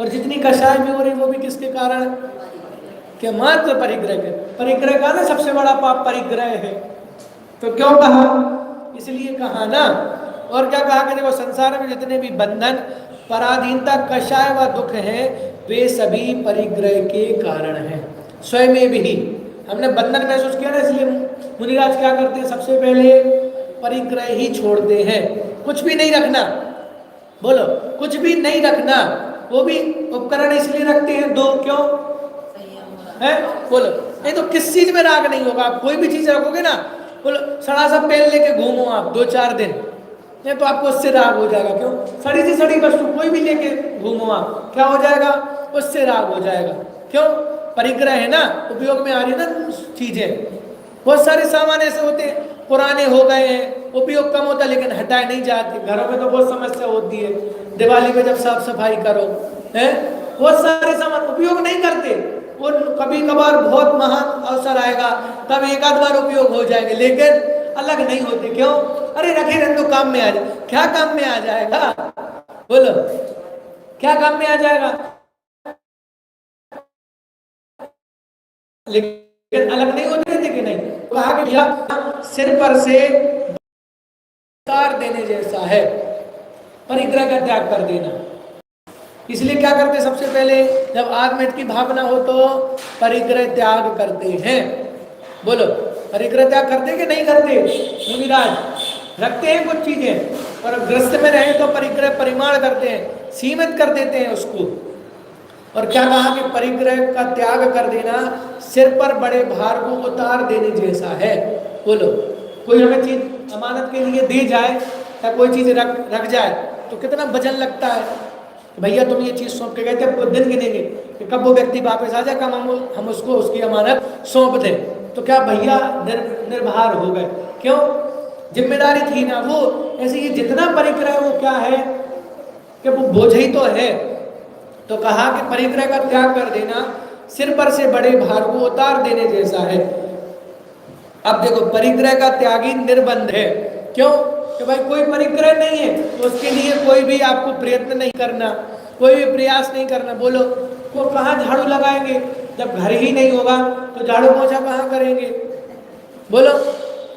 और जितनी कषाय भी हो रही वो भी किसके कारण? कि मात्र परिग्रह के। परिग्रह का ना सबसे बड़ा पाप परिग्रह है। तो क्यों कहा? इसलिए कहा ना। और क्या कहा कि देखो संसार में जितने भी बंधन, पराधीनता, कषाय व दुख है, वे सभी परिग्रह के कारण हैं। स्वयं में भी हमने बंधन महसूस किया ना, इसलिए मुनिराज क्या करते हैं? सबसे पहले परिग्रह ही छोड़ते हैं। कुछ भी नहीं रखना, बोलो कुछ भी नहीं रखना। वो भी उपकरण इसलिए रखते हैं दो, क्यों है? बोलो नहीं तो किस चीज में राग नहीं होगा। आप कोई भी चीज रखोगे ना, बोलो सड़ा सा पेन लेके घूमो आप 2-4 दिन, नहीं तो आपको उससे राग हो जाएगा। क्यों? सड़ी सी सड़ी वस्तु कोई भी लेके घूमो आप, क्या हो जाएगा? उससे राग हो जाएगा। क्यों? परिग्रह है ना, उपयोग में आ रही है ना चीजें। बहुत सारे सामान ऐसे होते हैं पुराने हो गए हैं, उपयोग कम होता है लेकिन हटाए नहीं जाते। घरों में तो बहुत समस्या होती है, दिवाली पे जब साफ सफाई करो है, बहुत सारे सामान उपयोग नहीं करते। वो कभी कभार बहुत महान अवसर आएगा तब एक आध बार उपयोग हो जाएंगे, लेकिन अलग नहीं होते। क्यों? अरे रखे रहने तो काम में आ जाए। क्या काम में आ जाएगा? बोलो क्या काम में आ जाएगा? लेकिन अलग नहीं होते थे कि नहीं? कहा कि भैया सिर पर से तार देने जैसा है परिग्रह का त्याग कर देना। इसलिए क्या करते? सबसे पहले जब आत्महित की भावना हो तो परिग्रह त्याग करते हैं। बोलो परिग्रह त्याग करते कि नहीं करते? मुनिराज रखते हैं कुछ चीजें, और ग्रस्त में रहे तो परिग्रह परिमाण करते हैं, सीमित कर देते हैं उसको। और क्या कहा कि परिग्रह का त्याग कर देना सिर पर बड़े भार को उतार देने जैसा है। बोलो कोई हमें चीज अमानत के लिए दे जाए या कोई चीज रख जाए तो कितना वजन लगता है कि भैया तुम ये चीज सौंप के गए थे, दिन गिनेंगे कि कब वो व्यक्ति वापस आ जाए, कब हम उसको उसकी अमानत सौंप दें। तो क्या भैया निर्भर हो गए? क्यों? जिम्मेदारी थी ना वो। ऐसे ये जितना परिग्रह वो क्या है कि वो बोझ ही तो है। तो कहा कि परिग्रह का त्याग कर देना सिर पर से बड़े भार को उतार देने जैसा है। अब देखो परिग्रह का त्यागी निर्बंध है। क्यों? कि भाई कोई परिग्रह नहीं है तो उसके लिए कोई भी आपको प्रयत्न नहीं करना, कोई भी प्रयास नहीं करना। बोलो वो कहाँ झाड़ू लगाएंगे? जब घर ही नहीं होगा तो झाड़ू पोछा कहाँ करेंगे? बोलो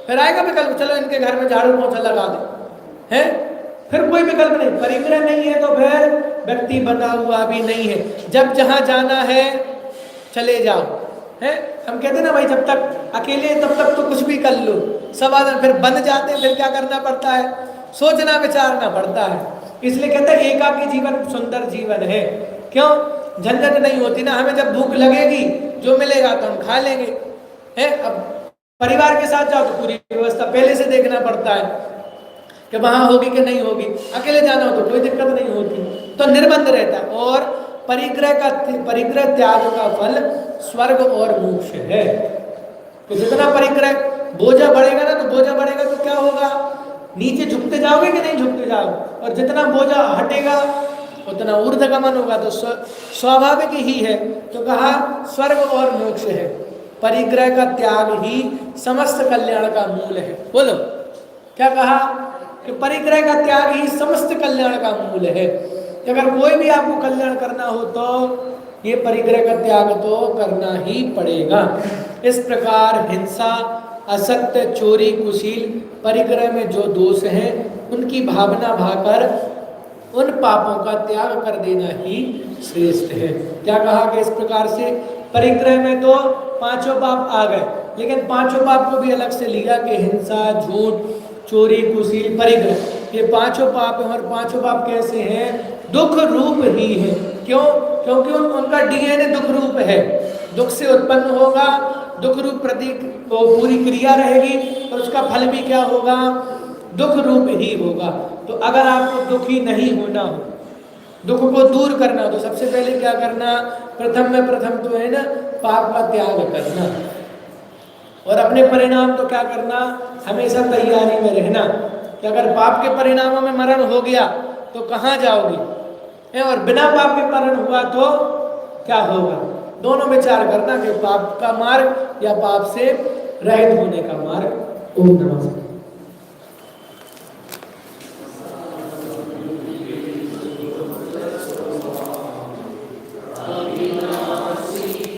फिर आएगा विकल्प, चलो इनके घर में झाड़ू पोछा लगा दे, है? फिर कोई विकल्प नहीं। परिग्रह नहीं है तो फिर व्यक्ति बना हुआ भी नहीं है। जब जहां जाना है चले जाओ, है? हम कहते हैं ना भाई जब तक अकेले तब तक तो कुछ भी कर लो, सब आदमी फिर बन जाते हैं, फिर क्या करना पड़ता है? सोचना विचारना पड़ता है। इसलिए कहते हैं एकाकी जीवन सुंदर जीवन है। क्यों? झंझट नहीं होती ना। हमें जब भूख लगेगी जो मिलेगा तो हम खा लेंगे, है? अब परिवार के साथ जाओ तो पूरी व्यवस्था पहले से देखना पड़ता है कि वहां होगी कि नहीं होगी। अकेले जाना हो तो कोई दिक्कत नहीं होती, तो निर्बंध रहता है। और परिग्रह त्याग का फल स्वर्ग और मोक्ष है। तो जितना परिग्रह बोझा बढ़ेगा ना, तो बोझा बढ़ेगा तो क्या होगा? नीचे झुकते जाओगे कि नहीं झुकते जाओ, और जितना बोझा हटेगा उतना ऊर्ध्वगमन होगा। तो स्वाभाविक ही है। तो कहा स्वर्ग और मोक्ष है। परिग्रह का त्याग ही समस्त कल्याण का मूल है। बोलो क्या कहा? कि परिग्रह का त्याग ही समस्त कल्याण का मूल है। अगर कोई भी आपको कल्याण करना हो तो ये परिग्रह का त्याग तो करना ही पड़ेगा। इस प्रकार हिंसा, असत्य, चोरी, कुशील, परिग्रह में जो दोष हैं उनकी भावना भाकर उन पापों का त्याग कर देना ही श्रेष्ठ है। क्या कहा कि इस प्रकार से परिग्रह में तो 5 पाप आ गए, लेकिन 5 पाप को भी अलग से लिया कि हिंसा, झूठ, चोरी, कुशील, परिग्रह, ये 5 पाप हैं। और 5 पाप कैसे हैं? दुख रूप ही है। क्यों? क्योंकि उनका डीएनए दुख रूप है। दुख से उत्पन्न होगा, दुख रूप प्रतीक को पूरी क्रिया रहेगी, और उसका फल भी क्या होगा? दुख रूप ही होगा। तो अगर आपको दुखी नहीं होना हो, दुख को दूर करना हो, तो सबसे पहले क्या करना? प्रथम तो है ना पाप का त्याग करना। और अपने परिणाम तो क्या करना? हमेशा तैयारी में रहना कि अगर पाप के परिणामों में मरण हो गया तो कहाँ जाओगी, और बिना पाप के मरण हुआ तो क्या होगा? दोनों विचार करना कि पाप का मार्ग या पाप से रहित होने का मार्ग। ओम नमः।